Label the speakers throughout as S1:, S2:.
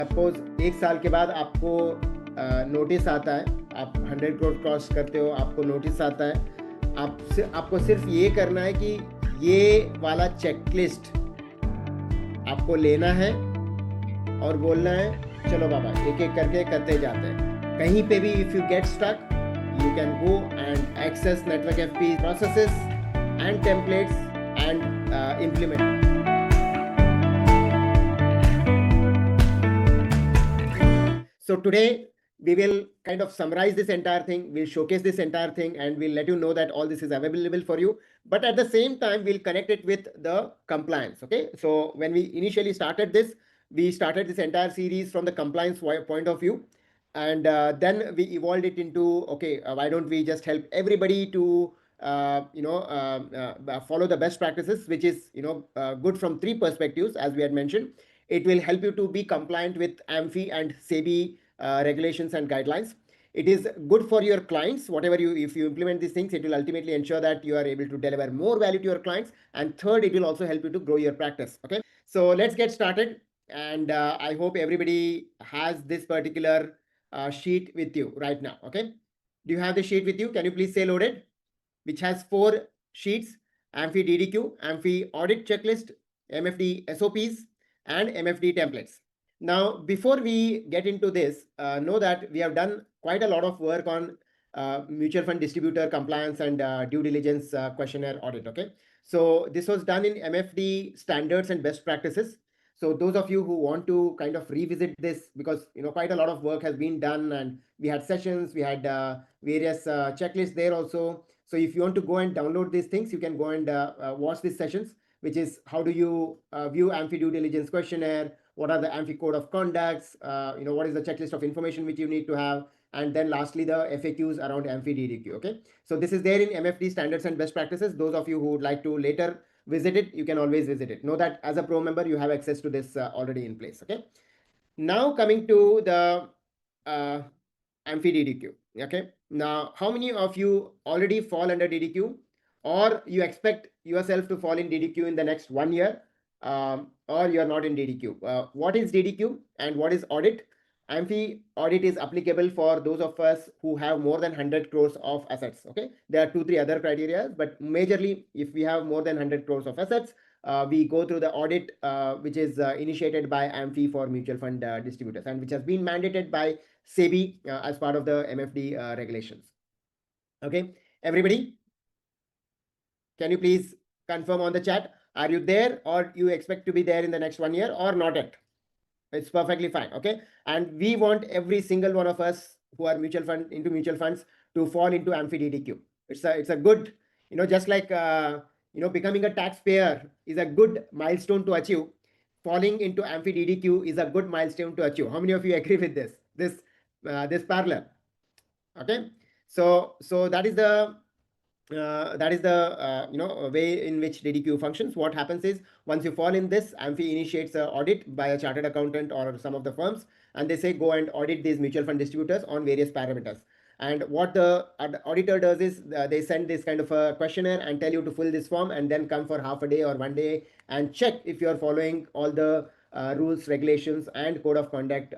S1: Suppose 1 साल के बाद आपको नोटिस आता है, आप 100 करोड़ क्रॉस करते हो, आपको नोटिस आता है, आपको सिर्फ ये करना है कि ये वाला चेकलिस्ट आपको लेना है और बोलना है चलो बाबा एक एक करके करते जाते हैं। कहीं पे भी if you get stuck you can go and access network FP processes and templates and implement. So today we will kind of summarize this entire thing, we'll showcase this entire thing, and we'll let you know that all this is available for you. But at the same time, we'll connect it with the compliance. Okay. So when we initially started this, we started this entire series from the compliance point of view. And then we evolved it into, okay, why don't we just help everybody to follow the best practices, which is good from 3 perspectives. As we had mentioned, it will help you to be compliant with AMFI and SEBI regulations and guidelines. It is good for your clients. If you implement these things, it will ultimately ensure that you are able to deliver more value to your clients. And third, it will also help you to grow your practice. Okay, so let's get started. And I hope everybody has this particular sheet with you right now. Okay, do you have the sheet with you? Can you please say loaded, which has 4 sheets: AMFI DDQ, AMFI Audit Checklist, MFD SOPs, and MFD templates. Now, before we get into this, know that we have done quite a lot of work on mutual fund distributor compliance and due diligence questionnaire audit. Okay, so this was done in MFD standards and best practices. So those of you who want to kind of revisit this, because quite a lot of work has been done, and we had sessions, we had various checklists there also. So if you want to go and download these things, you can go and watch these sessions, which is how do you view AMFI due diligence questionnaire, what are the AMFI code of conducts, what is the checklist of information which you need to have, and then lastly the FAQs around AMFI DDQ. Okay, so this is there in MFD standards and best practices. Those of you who would like to later visit it, you can always visit it. Know that as a pro member, you have access to this already in place. Okay, now coming to the AMFI DDQ. Okay, now how many of you already fall under DDQ, or you expect yourself to fall in DDQ in the next 1 year, or you are not in DDQ? What is DDQ and what is audit? AMFI audit is applicable for those of us who have more than 100 crores of assets. Okay, there are 2-3 other criteria, but majorly if we have more than 100 crores of assets, we go through the audit, which is initiated by AMFI for mutual fund distributors, and which has been mandated by SEBI as part of the MFD regulations. Okay, everybody, can you please confirm on the chat? Are you there, or you expect to be there in the next 1 year, or not yet? It's perfectly fine. Okay, and we want every single one of us who are mutual funds to fall into AMFI DDQ. It's a good, just like becoming a taxpayer is a good milestone to achieve. Falling into AMFI DDQ is a good milestone to achieve. How many of you agree with this parallel? Okay, so that is the way in which DDQ functions. What happens is, once you fall in this, AMFI initiates an audit by a chartered accountant or some of the firms, and they say go and audit these mutual fund distributors on various parameters. And what the auditor does is they send this kind of a questionnaire and tell you to fill this form, and then come for half a day or 1 day and check if you are following all the rules, regulations, and code of conduct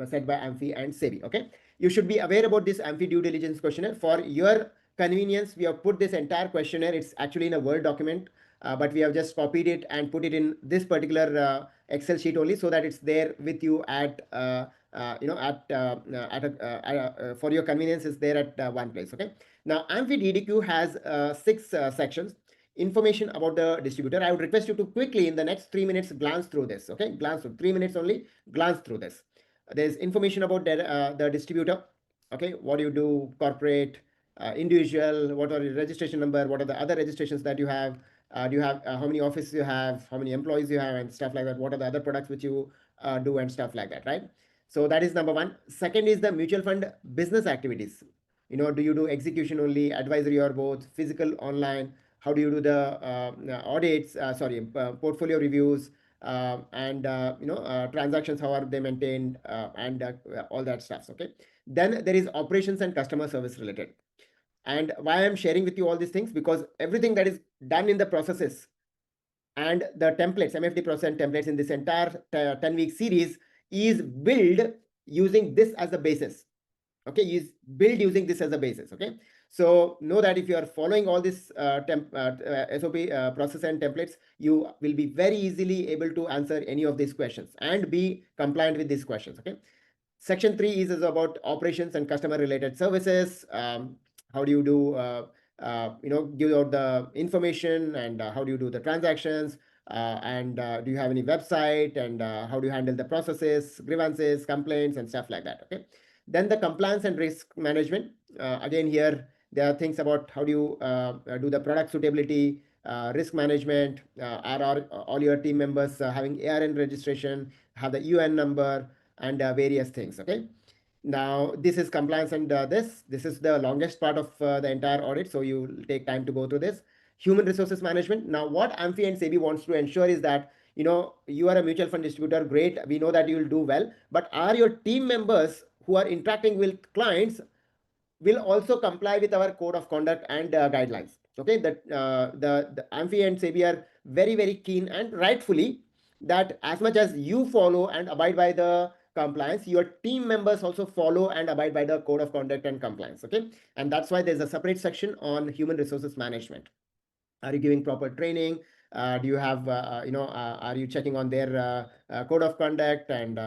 S1: set by AMFI and SEBI. Okay, you should be aware about this AMFI due diligence questionnaire. For your convenience, we have put this entire questionnaire. It's actually in a Word document, but we have just copied it and put it in this particular Excel sheet only, so that it's there with you at for your convenience. Is there at one place. Okay, now AMFI DDQ has 6 sections. Information about the distributor. I would request you to quickly in the next 3 minutes glance through this. Okay, glance through 3 minutes only. Glance through this. There's information about the distributor. Okay, what do you do? Corporate, individual, what are your registration number, what are the other registrations that you have, do you have how many offices you have, how many employees you have, and stuff like that. What are the other products which you do, and stuff like that, right? So that is number 1. Second is the mutual fund business activities. Do you do execution only, advisory, or both, physical, online? How do you do the audits, portfolio reviews, and transactions, how are they maintained, and all that stuff. Okay, then there is operations and customer service related. And why I'm sharing with you all these things, because everything that is done in the processes and the templates, MFD process templates in this entire 10-week series is built using this as a basis. Okay, is built using this as a basis. Okay, so know that if you are following all this SOP process and templates, you will be very easily able to answer any of these questions and be compliant with these questions. Okay, section 3 is about operations and customer related services. How do you do give out the information, and how do you do the transactions, and do you have any website, and how do you handle the processes, grievances, complaints, and stuff like that. Okay, then the compliance and risk management. Again, here there are things about how do you do the product suitability, risk management, are all your team members having ARN registration, have the UN number, and various things. Okay, now this is compliance, and this is the longest part of the entire audit, so you take time to go through this. Human resources management. Now what AMFI and SEBI wants to ensure is that you are a mutual fund distributor, great, we know that you will do well, but are your team members who are interacting with clients will also comply with our code of conduct and guidelines. Okay, that the AMFI and SEBI are very, very keen, and rightfully, that as much as you follow and abide by the compliance, your team members also follow and abide by the code of conduct and compliance. Okay, and that's why there's a separate section on human resources management. Are you giving proper training? Do you have are you checking on their code of conduct and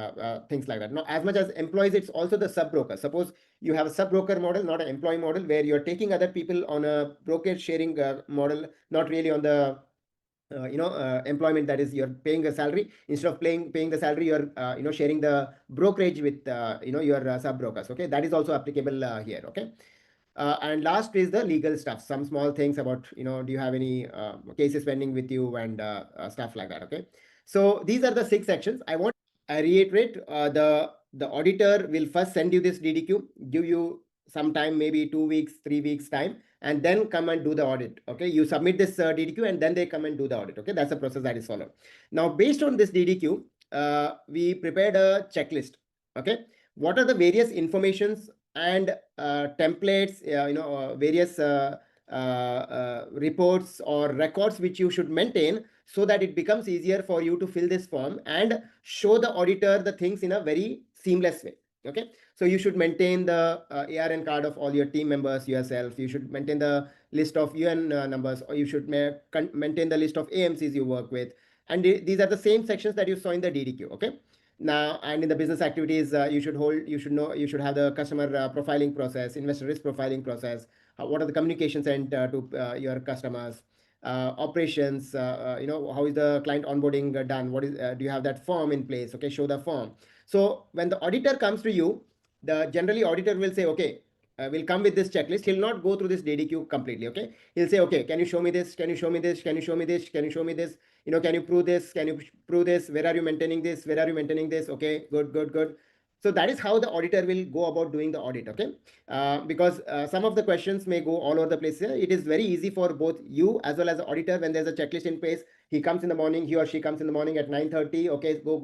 S1: things like that? Now, as much as employees, it's also the sub broker. Suppose you have a sub broker model, not an employee model, where you're taking other people on a brokerage sharing model, not really on the employment, that is you're paying a salary. Instead of paying the salary, you're sharing the brokerage with your sub brokers. Okay, that is also applicable here. Okay, and last is the legal stuff, some small things about do you have any cases pending with you, and stuff like that. Okay, so these are the 6 sections. I reiterate, the auditor will first send you this DDQ, give you some time, maybe 2 weeks, 3 weeks time, and then come and do the audit. Okay, you submit this DDQ, and then they come and do the audit. Okay, that's the process that is followed. Now, based on this DDQ, we prepared a checklist. Okay, what are the various informations and templates, various reports or records which you should maintain, so that it becomes easier for you to fill this form and show the auditor the things in a very seamless way. Okay, so you should maintain the ARN card of all your team members yourself. You should maintain the list of UN numbers, or you should maintain the list of AMCs you work with. And these are the same sections that you saw in the DDQ. Okay, now, and in the business activities, you should have the customer profiling process, investor risk profiling process. What are the communications sent to your customers? Operations, how is the client onboarding done? What is do you have that form in place? Okay, show the form. So when the auditor comes to you, the generally auditor will say, okay, we'll come with this checklist. He'll not go through this DDQ completely. Okay, he'll say, okay, can you show me this? Can you show me this? Can you show me this? Can you show me this? Can you prove this? Can you prove this? Where are you maintaining this? Where are you maintaining this? Okay, good. So that is how the auditor will go about doing the audit. Okay, because some of the questions may go all over the place. It is very easy for both you as well as the auditor. When there's a checklist in place, he comes in the morning, he or she comes in the morning at 9:30. Okay, go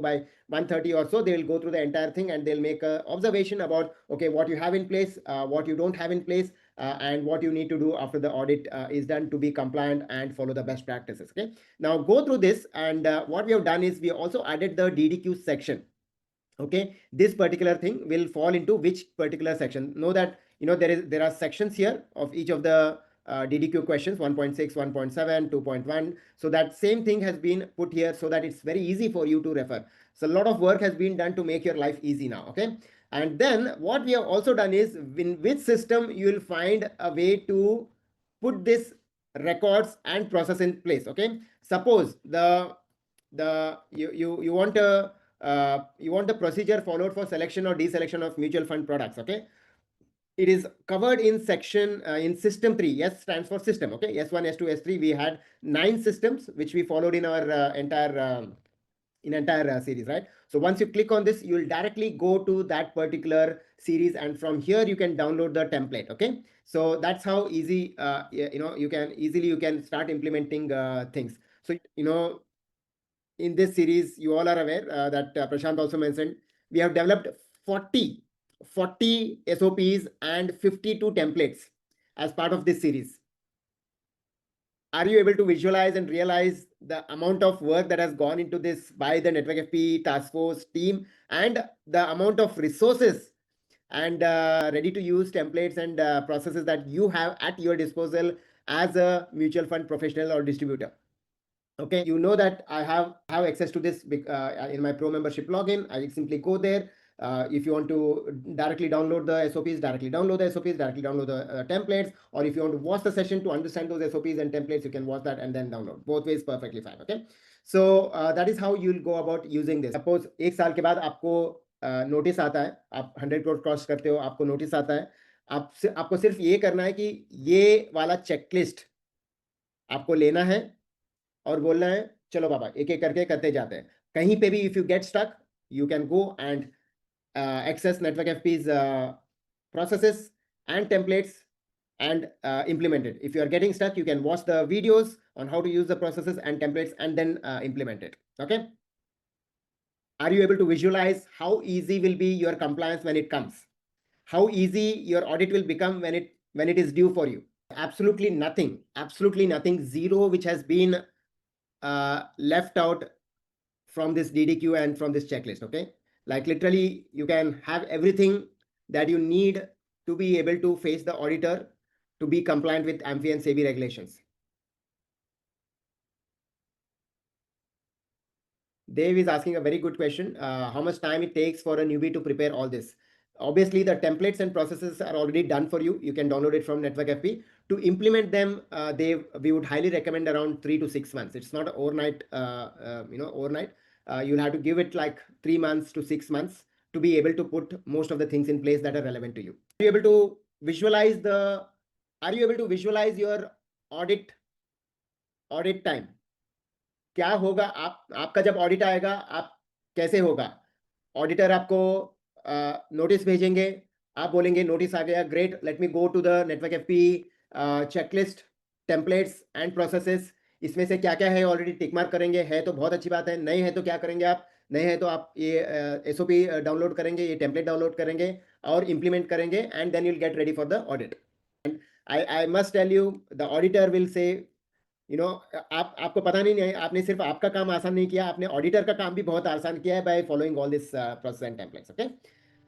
S1: by 1:30 or so. They will go through the entire thing, and they'll make an observation about, okay, what you have in place, what you don't have in place, and what you need to do after the audit is done to be compliant and follow the best practices. Okay, now go through this, and what we have done is we also added the DDQ section. Okay, this particular thing will fall into which particular section. Know that there are sections here of each of the DDQ questions, 1.6, 1.7, 2.1. So that same thing has been put here so that it's very easy for you to refer. So a lot of work has been done to make your life easy now. Okay, and then what we have also done is, in which system you will find a way to put this records and process in place. Okay, suppose you want the procedure followed for selection or deselection of mutual fund products. Okay, it is covered in section in system 3. S stands for system. Okay, S1, S2, S3. We had 9 systems which we followed in our entire series, right? So once you click on this, you will directly go to that particular series, and from here you can download the template. Okay, so that's how easy you can start implementing things. So in this series, you all are aware that Prashant also mentioned, we have developed 40 SOPs and 52 templates as part of this series. Are you able to visualize and realize the amount of work that has gone into this by the Network FP task force team, and the amount of resources and ready to use templates and processes that you have at your disposal as a mutual fund professional or distributor? Okay, you know that I have access to this in my pro membership login. I simply go there. If you want to directly download the SOPs, directly download the SOPs, directly download the templates, or if you want to watch the session to understand those SOPs and templates, you can watch that and then download. Both ways perfectly fine. Okay, so that is how you'll go about using this. Suppose एक साल के बाद आपको notice आता है, आप 100 crore cross करते हो, आपको नोटिस आता है, आपको सिर्फ ये करना है कि ये वाला चेकलिस्ट आपको लेना है और बोलना है चलो बाबा एक एक करके करते जाते हैं. कहीं पे भी if you get stuck, you can go and access Network FP's processes and templates and implement it. If you are getting stuck, you can watch the videos on how to use the processes and templates and then implement it. Okay. Are you able to visualize how easy will be your compliance when it comes? How easy your audit will become when it is due for you? Absolutely nothing, zero, which has been left out from this DDQ and from this checklist. Okay, like literally you can have everything that you need to be able to face the auditor to be compliant with AMFI and SEBI regulations. Dave is asking a very good question. How much time it takes for a newbie to prepare all this? Obviously, the templates and processes are already done for you. You can download it from Network FP. To implement them, we would highly recommend around 3 to 6 months. It's not overnight. Overnight. You'll have to give it like 3 months to 6 months to be able to put most of the things in place that are relevant to you. Are you able to visualize your audit time? क्या होगा आपका जब audit आएगा, आप कैसे होगा? Auditor आपको notice भेजेंगे, आप बोलेंगे नोटिस आ गया, great, let me go to the network FP checklist, templates and processes. इसमें से क्या क्या है ऑलरेडी टिक मार्क करेंगे, है तो बहुत अच्छी बात है, नहीं है तो क्या करेंगे आप? नहीं है तो आप ये एसओपी डाउनलोड करेंगे, ये टेम्पलेट डाउनलोड करेंगे और इम्प्लीमेंट करेंगे, and then you will get ready for the audit. I must tell you, the auditor will say, आपको पता नहीं है, आपने सिर्फ आपका काम आसान नहीं किया, आपने ऑडिटर का काम भी बहुत आसान किया है by following all this process and templates. Okay,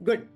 S1: good.